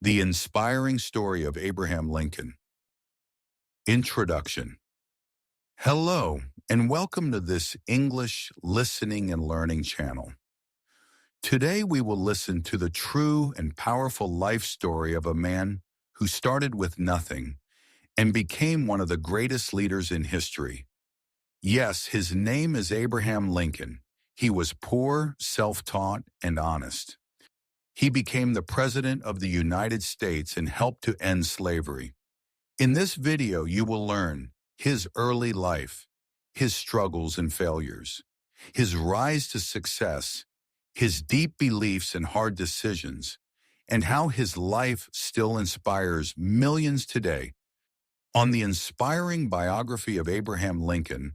The Inspiring Story of Abraham Lincoln. Introduction. Hello, and welcome to this English listening and learning channel. Today we will listen to the true and powerful life story of a man who started with nothing and became one of the greatest leaders in history. Yes, his name is Abraham Lincoln. He was poor, self-taught, and honest. He became the President of the United States and helped to end slavery. In this video, you will learn his early life, his struggles and failures, his rise to success, his deep beliefs and hard decisions, and how his life still inspires millions today. On the inspiring biography of Abraham Lincoln,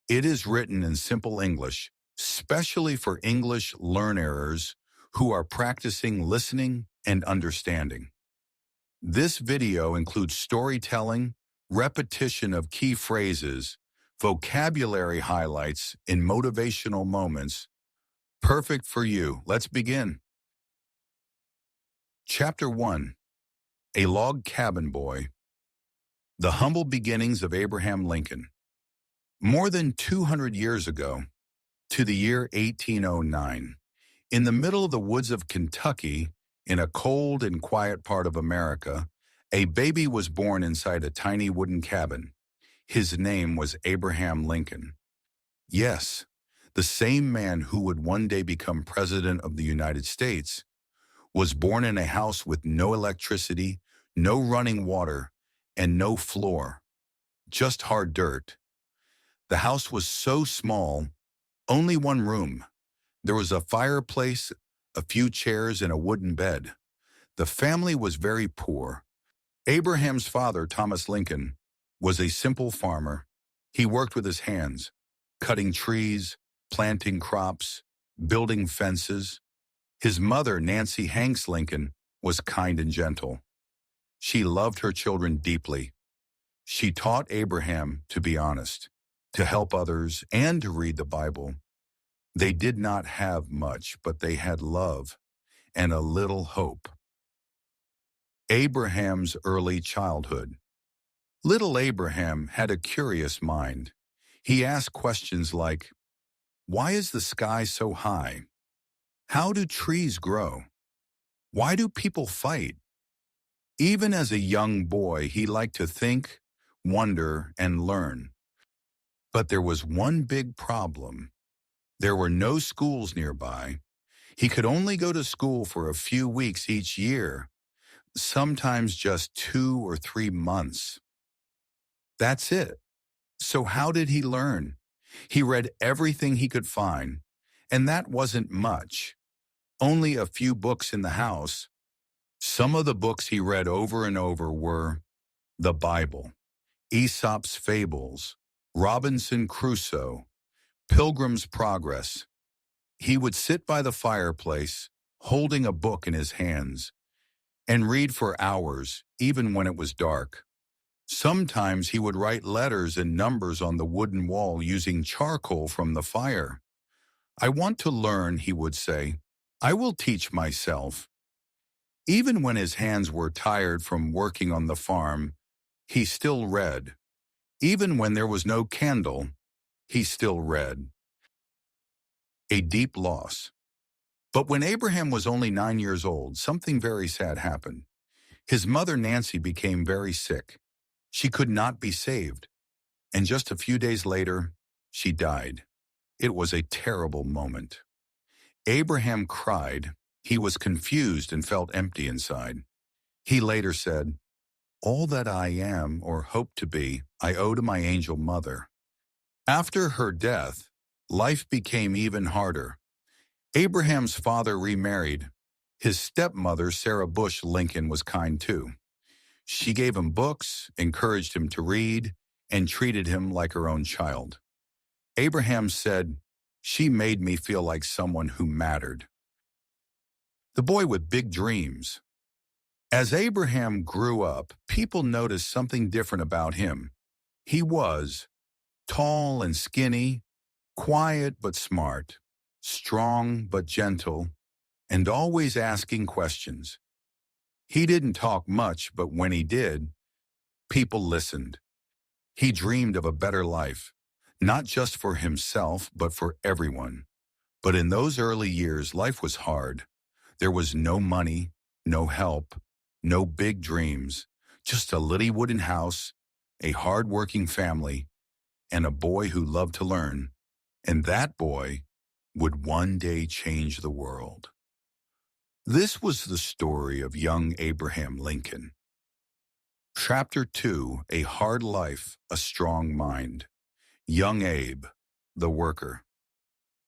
it is written in simple English, specially for English learners who are practicing listening and understanding. This video includes storytelling, repetition of key phrases, vocabulary highlights, and motivational moments. Perfect for you. Let's begin. Chapter 1. A Log Cabin Boy. The Humble Beginnings of Abraham Lincoln. More than 200 years ago, to the year 1809, in the middle of the woods of Kentucky, in a cold and quiet part of America, a baby was born inside a tiny wooden cabin. His name was Abraham Lincoln. Yes, the same man who would one day become President of the United States was born in a house with no electricity, no running water, and no floor, just hard dirt. The house was so small, only one room. There was a fireplace, a few chairs, and a wooden bed. The family was very poor. Abraham's father, Thomas Lincoln, was a simple farmer. He worked with his hands, cutting trees, planting crops, building fences. His mother, Nancy Hanks Lincoln, was kind and gentle. She loved her children deeply. She taught Abraham to be honest, to help others, and to read the Bible. They did not have much, but they had love and a little hope. Abraham's early childhood. Little Abraham had a curious mind. He asked questions like, why is the sky so high? How do trees grow? Why do people fight? Even as a young boy, he liked to think, wonder, and learn. But there was one big problem. There were no schools nearby. He could only go to school for a few weeks each year, sometimes just 2 or 3 months. That's it. So how did he learn? He read everything he could find, and that wasn't much. Only a few books in the house. Some of the books he read over and over were the Bible, Aesop's Fables, Robinson Crusoe, Pilgrim's Progress. He would sit by the fireplace, holding a book in his hands, and read for hours, even when it was dark. Sometimes he would write letters and numbers on the wooden wall using charcoal from the fire. I want to learn, he would say. I will teach myself. Even when his hands were tired from working on the farm, he still read. Even when there was no candle, he still read. A deep loss. But when Abraham was only 9 years old, something very sad happened. His mother, Nancy, became very sick. She could not be saved. And just a few days later, she died. It was a terrible moment. Abraham cried. He was confused and felt empty inside. He later said, all that I am or hope to be, I owe to my angel mother. After her death, life became even harder. Abraham's father remarried. His stepmother, Sarah Bush Lincoln, was kind too. She gave him books, encouraged him to read, and treated him like her own child. Abraham said, she made me feel like someone who mattered. The boy with big dreams. As Abraham grew up, people noticed something different about him. He was tall and skinny, quiet but smart, strong but gentle, and always asking questions. He didn't talk much, but when he did, people listened. He dreamed of a better life, not just for himself, but for everyone. But in those early years, life was hard. There was no money, no help, no big dreams, just a little wooden house, a hard-working family, and a boy who loved to learn. And that boy would one day change the world. This was the story of young Abraham Lincoln. Chapter 2, A Hard Life, a Strong Mind. Young Abe, the worker.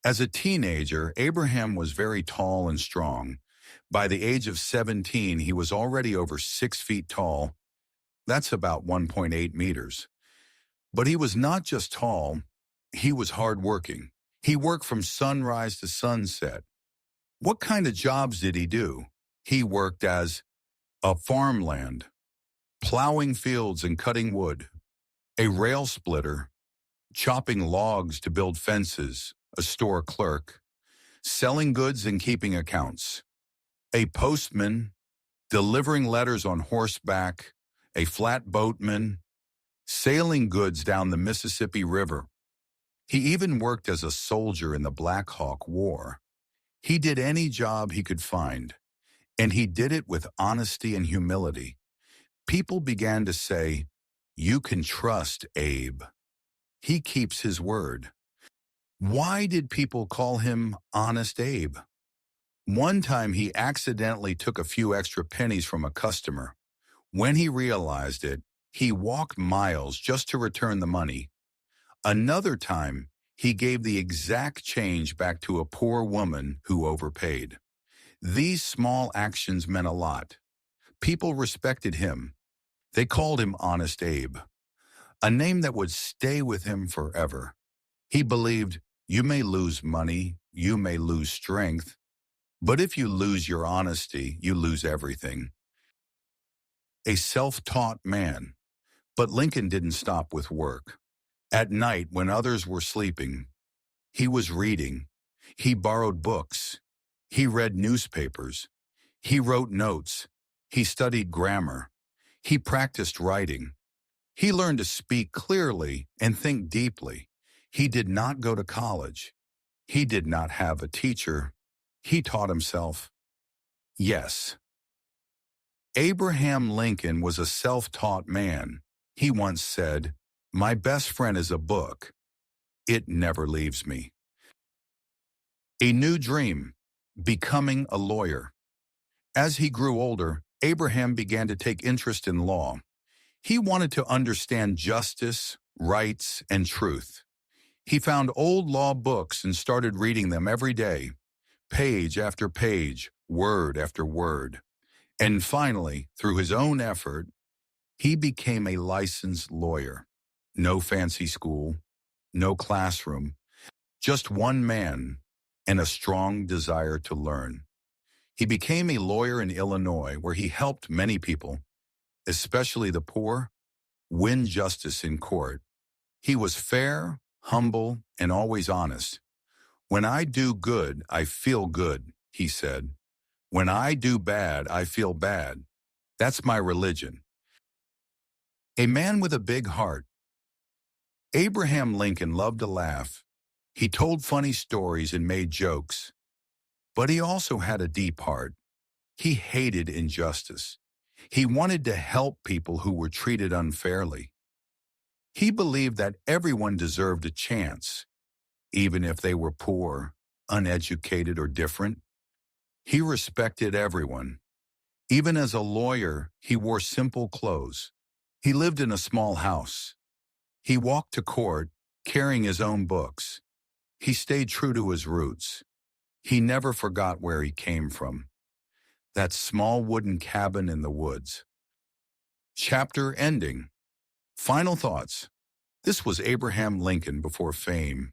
As a teenager, Abraham was very tall and strong. By the age of 17, he was already over 6 feet tall. That's about 1.8 meters. But he was not just tall, he was hardworking. He worked from sunrise to sunset. What kind of jobs did he do? He worked as a farmland, plowing fields and cutting wood, a rail splitter, chopping logs to build fences, a store clerk, selling goods and keeping accounts, a postman, delivering letters on horseback, a flatboatman, sailing goods down the Mississippi River. He even worked as a soldier in the Black Hawk War. He did any job he could find, and he did it with honesty and humility. People began to say, "You can trust Abe. He keeps his word." Why did people call him Honest Abe? One time he accidentally took a few extra pennies from a customer. When he realized it, he walked miles just to return the money. Another time, he gave the exact change back to a poor woman who overpaid. These small actions meant a lot. People respected him. They called him Honest Abe, a name that would stay with him forever. He believed, you may lose money, you may lose strength, but if you lose your honesty, you lose everything. A self-taught man. But Lincoln didn't stop with work. At night, when others were sleeping, he was reading. He borrowed books. He read newspapers. He wrote notes. He studied grammar. He practiced writing. He learned to speak clearly and think deeply. He did not go to college. He did not have a teacher. He taught himself. Yes, Abraham Lincoln was a self-taught man. He once said, "My best friend is a book. It never leaves me." A new dream, becoming a lawyer. As he grew older, Abraham began to take interest in law. He wanted to understand justice, rights, and truth. He found old law books and started reading them every day, page after page, word after word. And finally, through his own effort, he became a licensed lawyer. No fancy school, no classroom, just one man and a strong desire to learn. He became a lawyer in Illinois where he helped many people, especially the poor, win justice in court. He was fair, humble, and always honest. "When I do good, I feel good," he said. "When I do bad, I feel bad. That's my religion." A man with a big heart. Abraham Lincoln loved to laugh. He told funny stories and made jokes. But he also had a deep heart. He hated injustice. He wanted to help people who were treated unfairly. He believed that everyone deserved a chance, even if they were poor, uneducated, or different. He respected everyone. Even as a lawyer, he wore simple clothes. He lived in a small house. He walked to court, carrying his own books. He stayed true to his roots. He never forgot where he came from. That small wooden cabin in the woods. Chapter ending. Final thoughts. This was Abraham Lincoln before fame,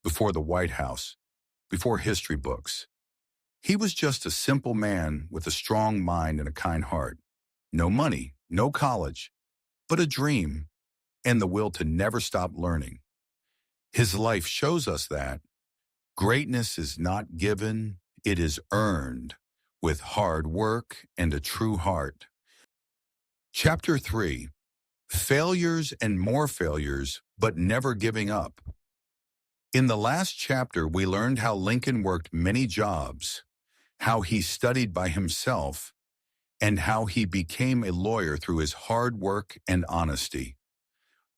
before the White House, before history books. He was just a simple man with a strong mind and a kind heart. No money, no college, but a dream and the will to never stop learning. His life shows us that greatness is not given, it is earned with hard work and a true heart. Chapter 3. Failures and more failures, but never giving up. In the last chapter, we learned how Lincoln worked many jobs, how he studied by himself, and how he became a lawyer through his hard work and honesty.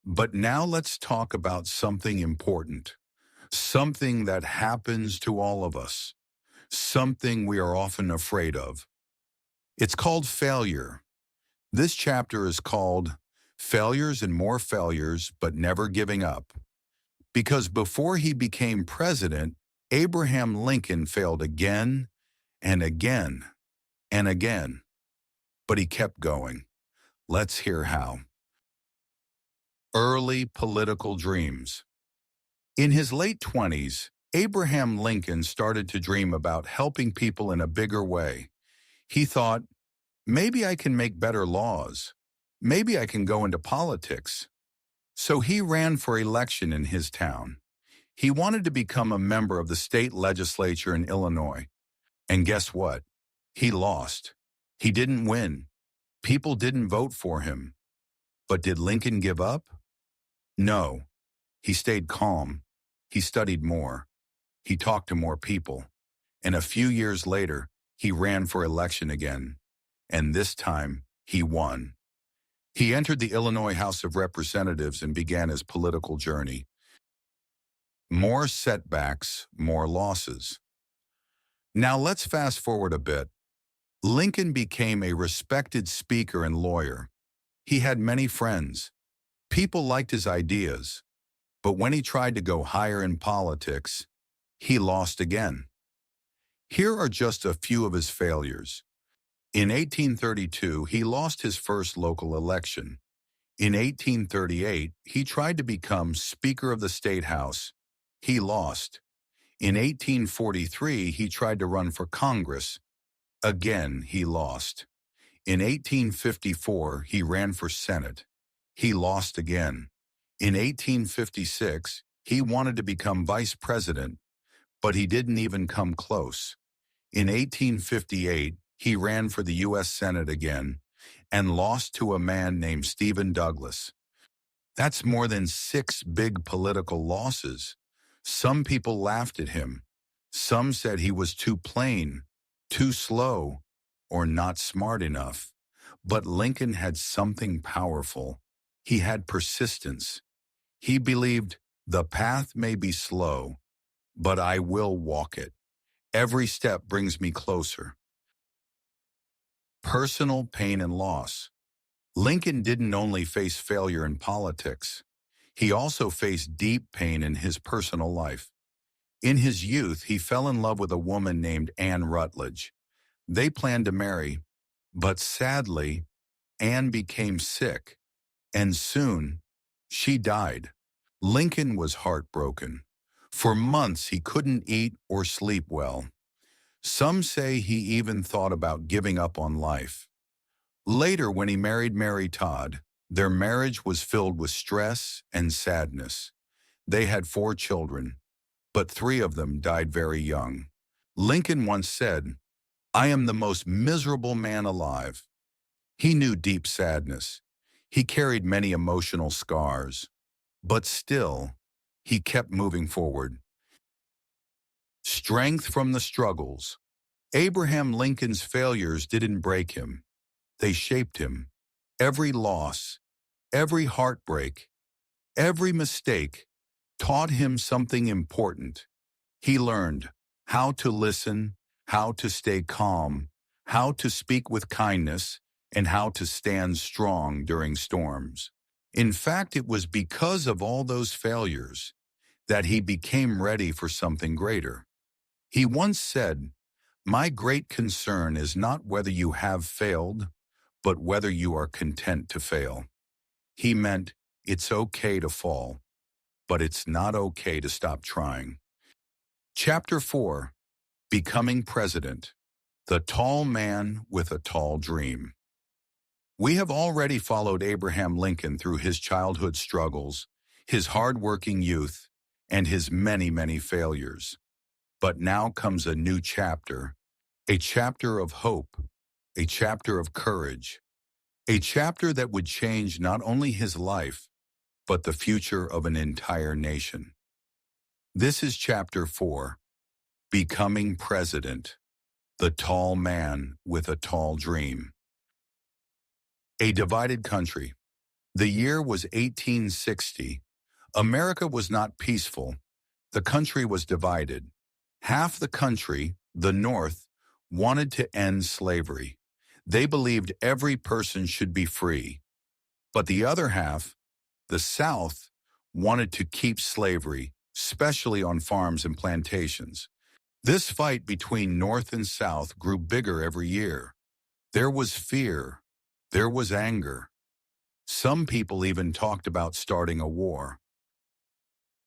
But now let's talk about something important, something that happens to all of us, something we are often afraid of. It's called failure. This chapter is called Failures and More Failures, but Never Giving Up. Because before he became president, Abraham Lincoln failed again and again and again. But he kept going. Let's hear how. Early political dreams. In his late 20s, Abraham Lincoln started to dream about helping people in a bigger way. He thought, maybe I can make better laws. Maybe I can go into politics. So he ran for election in his town. He wanted to become a member of the state legislature in Illinois. And guess what? He lost. He didn't win. People didn't vote for him. But did Lincoln give up? No. He stayed calm. He studied more. He talked to more people. And a few years later, he ran for election again. And this time, he won. He entered the Illinois House of Representatives and began his political journey. More setbacks, more losses. Now let's fast forward a bit. Lincoln became a respected speaker and lawyer. He had many friends. People liked his ideas. But when he tried to go higher in politics, he lost again. Here are just a few of his failures. In 1832, he lost his first local election. In 1838, he tried to become Speaker of the State House. He lost. In 1843, he tried to run for Congress. Again, he lost. In 1854, he ran for Senate. He lost again. In 1856, he wanted to become vice president, but he didn't even come close. In 1858, he ran for the U.S. Senate again and lost to a man named Stephen Douglas. That's more than 6 big political losses. Some people laughed at him. Some said he was too plain, too slow, or not smart enough. But Lincoln had something powerful. He had persistence. He believed, the path may be slow, but I will walk it. Every step brings me closer. Personal pain and loss. Lincoln didn't only face failure in politics. He also faced deep pain in his personal life. In his youth, he fell in love with a woman named Anne Rutledge. They planned to marry, but sadly, Anne became sick, and soon, she died. Lincoln was heartbroken. For months, he couldn't eat or sleep well. Some say he even thought about giving up on life. Later, when he married Mary Todd, their marriage was filled with stress and sadness. They had 4 children, but 3 of them died very young. Lincoln once said, "I am the most miserable man alive." He knew deep sadness. He carried many emotional scars. But still, he kept moving forward. Strength from the struggles. Abraham Lincoln's failures didn't break him. They shaped him. Every loss, every heartbreak, every mistake taught him something important. He learned how to listen, how to stay calm, how to speak with kindness, and how to stand strong during storms. In fact, it was because of all those failures that he became ready for something greater. He once said, "My great concern is not whether you have failed, but whether you are content to fail." He meant it's okay to fall, but it's not okay to stop trying. Chapter 4. Becoming President. The Tall Man with a Tall Dream. We have already followed Abraham Lincoln through his childhood struggles, his hard-working youth, and his many, many failures. But now comes a new chapter, A chapter of hope, a chapter of courage, a chapter that would change not only his life, but the future of an entire nation. This is Chapter 4, Becoming President, the Tall Man with a Tall Dream. A divided country. The year was 1860. America was not peaceful. The country was divided. Half the country, the North, wanted to end slavery. They believed every person should be free. But the other half, the South, wanted to keep slavery, especially on farms and plantations. This fight between North and South grew bigger every year. There was fear. There was anger. Some people even talked about starting a war.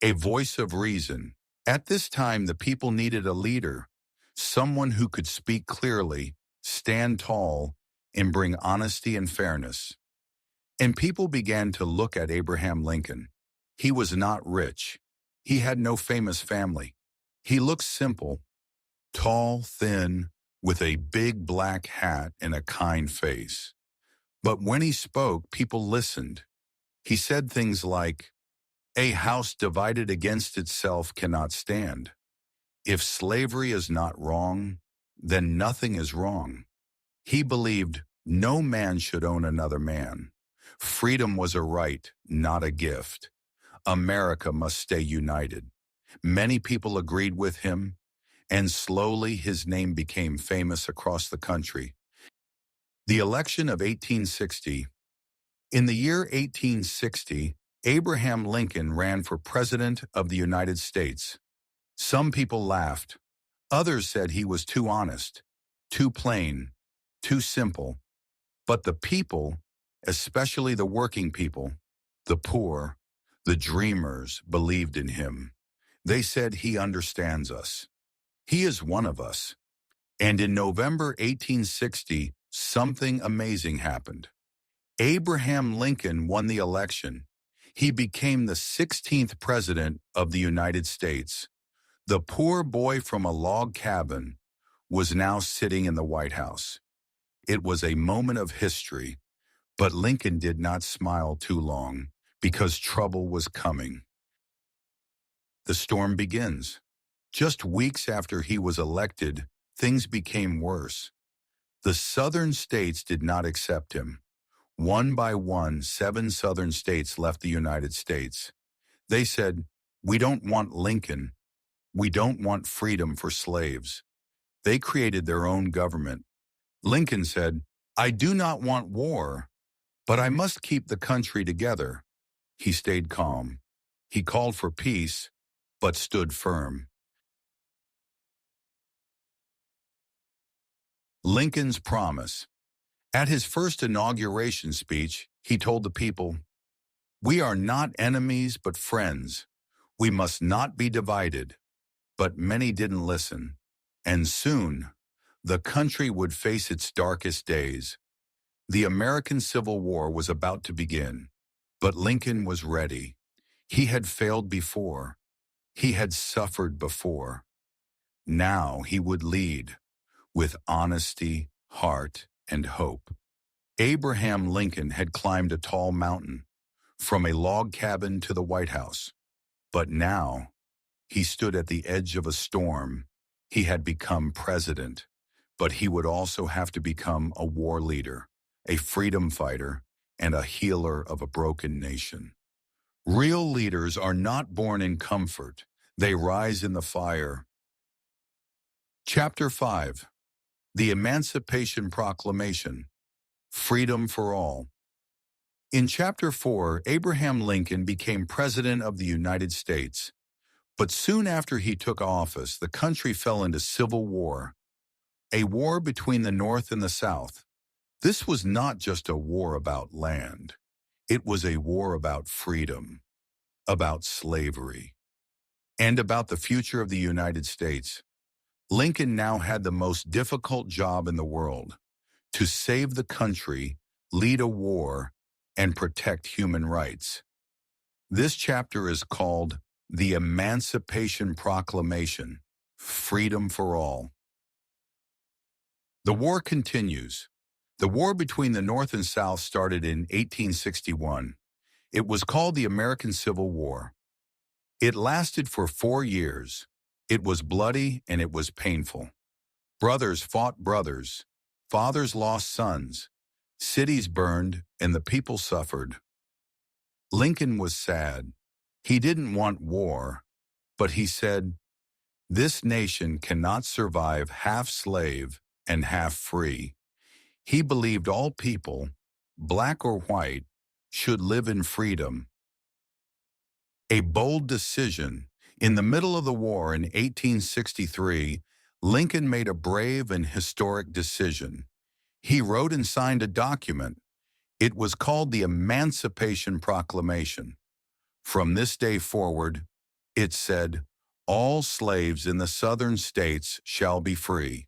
A voice of reason. At this time, the people needed a leader, someone who could speak clearly, stand tall, and bring honesty and fairness. And people began to look at Abraham Lincoln. He was not rich. He had no famous family. He looked simple, tall, thin, with a big black hat and a kind face. But when he spoke, people listened. He said things like, "A house divided against itself cannot stand. If slavery is not wrong, then nothing is wrong." He believed no man should own another man. Freedom was a right, not a gift. America must stay united. Many people agreed with him, and slowly his name became famous across the country. The election of 1860. In the year 1860, Abraham Lincoln ran for President of the United States. Some people laughed. Others said he was too honest, too plain, too simple. But the people, especially the working people, the poor, the dreamers, believed in him. They said he understands us. He is one of us. And in November 1860, something amazing happened. Abraham Lincoln won the election. He became the 16th President of the United States. The poor boy from a log cabin was now sitting in the White House. It was a moment of history, but Lincoln did not smile too long because trouble was coming. The storm begins. Just weeks after he was elected, things became worse. The southern states did not accept him. One by one, 7 southern states left the United States. They said, "We don't want Lincoln. We don't want freedom for slaves." They created their own government. Lincoln said, "I do not want war, but I must keep the country together." He stayed calm. He called for peace, but stood firm. Lincoln's promise. At his first inauguration speech, he told the people, "We are not enemies but friends. We must not be divided." But many didn't listen. And soon, the country would face its darkest days. The American Civil War was about to begin. But Lincoln was ready. He had failed before. He had suffered before. Now he would lead with honesty, heart, and hope. Abraham Lincoln had climbed a tall mountain, from a log cabin to the White House. But now, he stood at the edge of a storm. He had become president, but he would also have to become a war leader, a freedom fighter, and a healer of a broken nation. Real leaders are not born in comfort. They rise in the fire. Chapter 5. The Emancipation Proclamation. Freedom for all. In Chapter 4, Abraham Lincoln became President of the United States. But soon after he took office, the country fell into civil war, a war between the North and the South. This was not just a war about land. It was a war about freedom, about slavery, and about the future of the United States. Lincoln now had the most difficult job in the world: to save the country, lead a war, and protect human rights. This chapter is called The Emancipation Proclamation, Freedom for All. The war continues. The war between the North and South started in 1861. It was called the American Civil War. It lasted for 4 years. It was bloody and it was painful. Brothers fought brothers. Fathers lost sons. Cities burned and the people suffered. Lincoln was sad. He didn't want war, but he said, "This nation cannot survive half slave and half free." He believed all people, black or white, should live in freedom. A bold decision. In the middle of the war in 1863, Lincoln made a brave and historic decision. He wrote and signed a document. It was called the Emancipation Proclamation. From this day forward, it said, "All slaves in the southern states shall be free."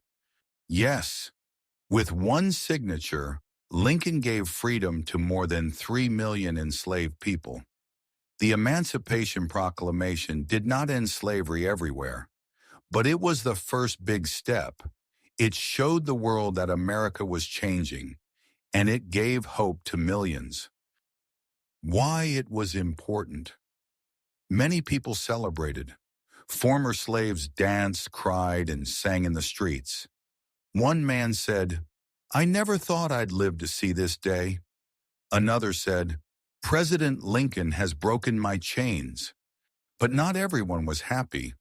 Yes, with one signature, Lincoln gave freedom to more than 3 million enslaved people. The Emancipation Proclamation did not end slavery everywhere, but it was the first big step. It showed the world that America was changing, and it gave hope to millions. Why it was important. Many people celebrated. Former slaves danced, cried, and sang in the streets. One man said, "I never thought I'd live to see this day." Another said, "President Lincoln has broken my chains." But not everyone was happy.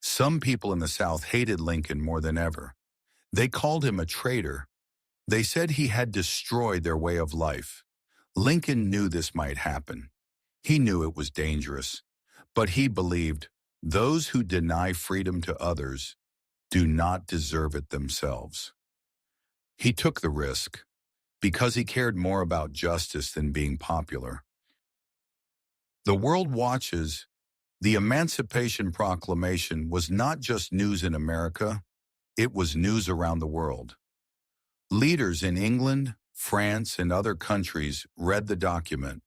Some people in the South hated Lincoln more than ever. They called him a traitor. They said he had destroyed their way of life. Lincoln knew this might happen. He knew it was dangerous. But he believed, those who deny freedom to others do not deserve it themselves. He took the risk because he cared more about justice than being popular. The world watches. The Emancipation Proclamation was not just news in America, it was news around the world. Leaders in England, France, and other countries read the document.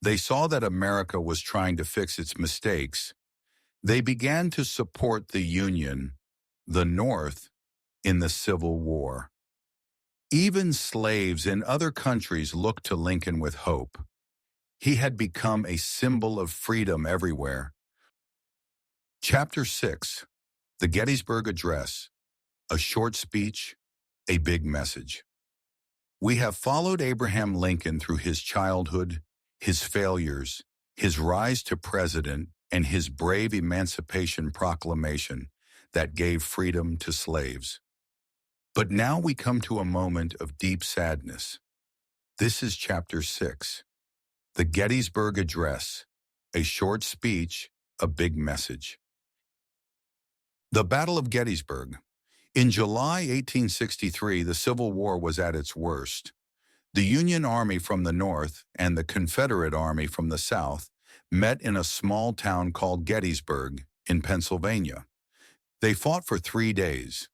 They saw that America was trying to fix its mistakes. They began to support the Union, the North, in the Civil War. Even slaves in other countries looked to Lincoln with hope. He had become a symbol of freedom everywhere. Chapter 6. The Gettysburg Address. A short speech, a big message. We have followed Abraham Lincoln through his childhood, his failures, his rise to president, and his brave Emancipation Proclamation that gave freedom to slaves. But now we come to a moment of deep sadness. This is Chapter 6. The Gettysburg Address. A short speech, a big message. The Battle of Gettysburg. In July 1863, the Civil War was at its worst. The Union Army from the north and the Confederate Army from the south met in a small town called Gettysburg in Pennsylvania. They fought for 3 days.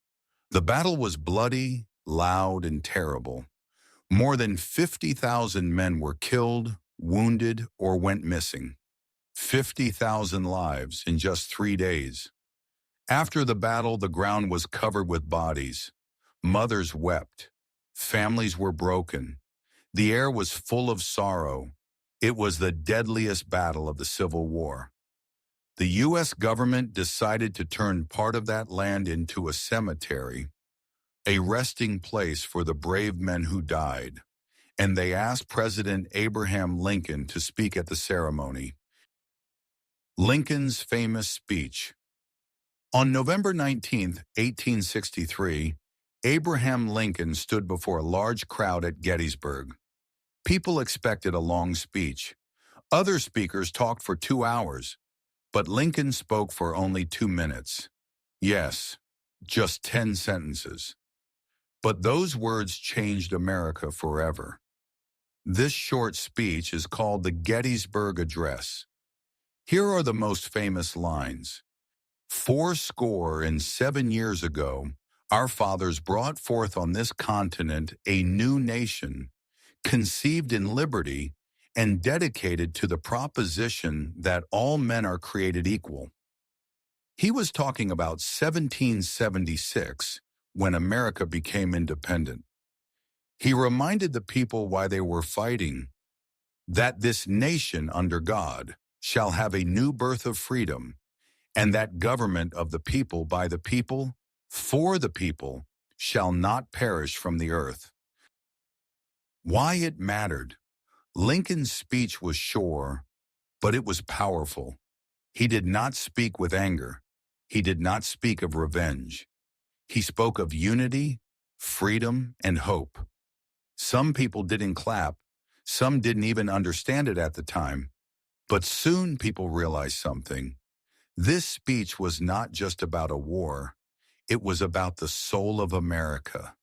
The battle was bloody, loud, and terrible. More than 50,000 men were killed, wounded, or went missing. 50,000 lives in just 3 days. After the battle, the ground was covered with bodies. Mothers wept. Families were broken. The air was full of sorrow. It was the deadliest battle of the Civil War. The U.S. government decided to turn part of that land into a cemetery, a resting place for the brave men who died, and they asked President Abraham Lincoln to speak at the ceremony. Lincoln's famous speech. On November 19, 1863, Abraham Lincoln stood before a large crowd at Gettysburg. People expected a long speech. Other speakers talked for 2 hours, but Lincoln spoke for only 2 minutes. Yes, just 10 sentences. But those words changed America forever. This short speech is called the Gettysburg Address. Here are the most famous lines. 407 years ago, our fathers brought forth on this continent a new nation, conceived in liberty and dedicated to the proposition that all men are created equal. He was talking about 1776, when America became independent. He reminded the people why they were fighting, that this nation under God shall have a new birth of freedom, and that government of the people by the people, for the people, shall not perish from the earth. Why it mattered. Lincoln's speech was sure, but it was powerful. He did not speak with anger. He did not speak of revenge. He spoke of unity, freedom, and hope. Some people didn't clap. Some didn't even understand it at the time. But soon people realized something. This speech was not just about a war. It was about the soul of America.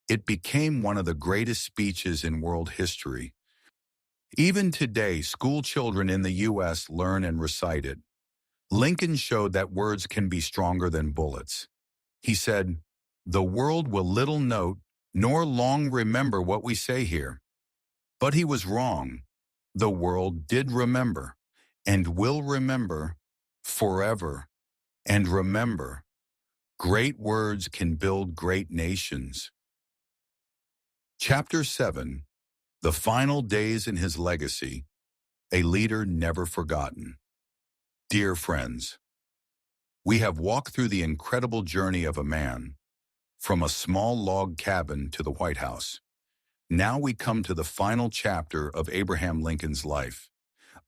It became one of the greatest speeches in world history. Even today, school children in the U.S. learn and recite it. Lincoln showed that words can be stronger than bullets. He said, "The world will little note, nor long remember what we say here." But he was wrong. The world did remember, and will remember forever. And remember, great words can build great nations. Chapter 7, The Final Days in His Legacy, A Leader Never Forgotten. Dear friends, we have walked through the incredible journey of a man, from a small log cabin to the White House. Now we come to the final chapter of Abraham Lincoln's life,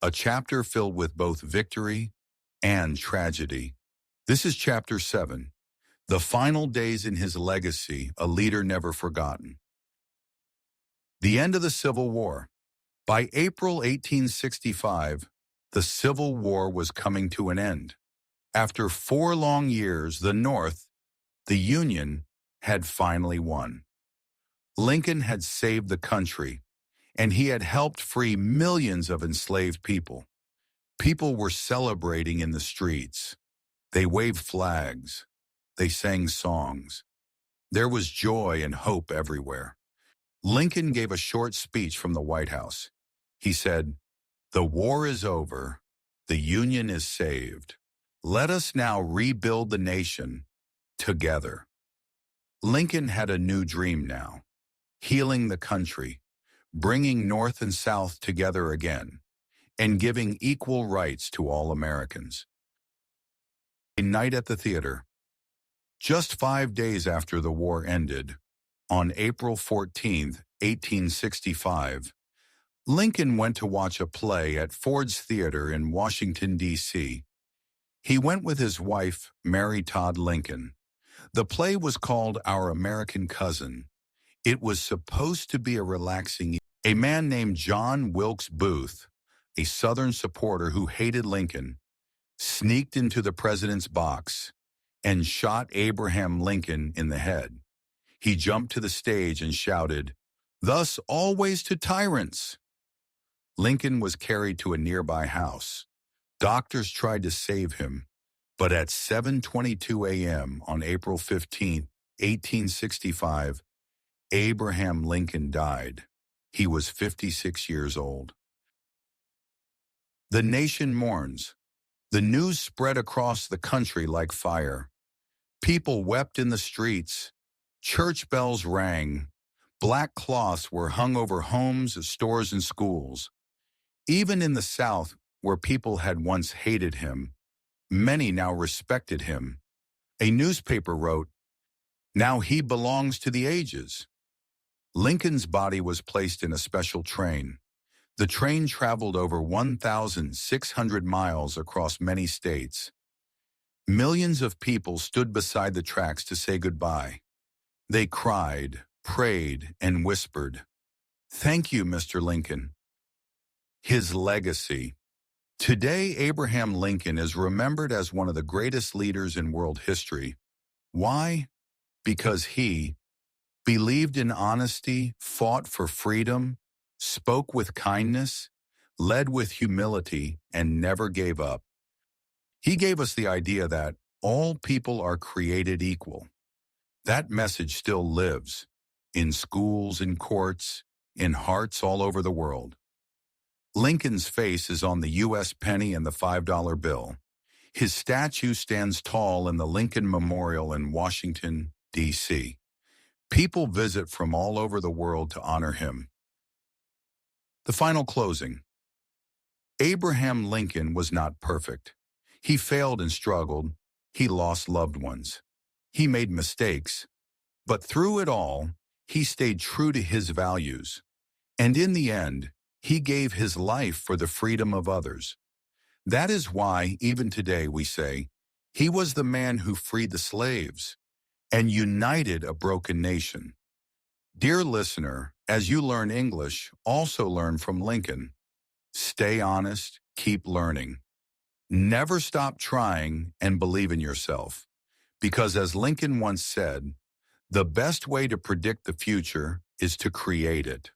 a chapter filled with both victory and tragedy. This is Chapter 7, The Final Days in His Legacy, A Leader Never Forgotten. The end of the Civil War. By April 1865, the Civil War was coming to an end. After 4 long years, the North, the Union, had finally won. Lincoln had saved the country, and he had helped free millions of enslaved people. People were celebrating in the streets. They waved flags. They sang songs. There was joy and hope everywhere. Lincoln gave a short speech from the White House. He said, "The war is over. The Union is saved. Let us now rebuild the nation together." Lincoln had a new dream now, healing the country, bringing North and South together again, and giving equal rights to all Americans. A night at the theater. Just 5 days after the war ended, on April 14, 1865, Lincoln went to watch a play at Ford's Theater in Washington, D.C. He went with his wife, Mary Todd Lincoln. The play was called Our American Cousin. It was supposed to be a relaxing evening. A man named John Wilkes Booth, a Southern supporter who hated Lincoln, sneaked into the president's box and shot Abraham Lincoln in the head. He jumped to the stage and shouted, "Thus always to tyrants!" Lincoln was carried to a nearby house. Doctors tried to save him, but at 7:22 a.m. on April 15, 1865, Abraham Lincoln died. He was 56 years old. The nation mourns. The news spread across the country like fire. People wept in the streets. Church bells rang. Black cloths were hung over homes, stores, and schools. Even in the South, where people had once hated him, many now respected him. A newspaper wrote, "Now he belongs to the ages." Lincoln's body was placed in a special train. The train traveled over 1,600 miles across many states. Millions of people stood beside the tracks to say goodbye. They cried, prayed, and whispered, "Thank you, Mr. Lincoln." His legacy. Today, Abraham Lincoln is remembered as one of the greatest leaders in world history. Why? Because he believed in honesty, fought for freedom, spoke with kindness, led with humility, and never gave up. He gave us the idea that all people are created equal. That message still lives in schools, in courts, in hearts all over the world. Lincoln's face is on the U.S. penny and the $5 bill. His statue stands tall in the Lincoln Memorial in Washington, D.C. People visit from all over the world to honor him. The final closing. Abraham Lincoln was not perfect. He failed and struggled. He lost loved ones. He made mistakes. But through it all, he stayed true to his values. And in the end, he gave his life for the freedom of others. That is why, even today, we say, he was the man who freed the slaves and united a broken nation. Dear listener, as you learn English, also learn from Lincoln. Stay honest, keep learning. Never stop trying and believe in yourself. Because as Lincoln once said, the best way to predict the future is to create it.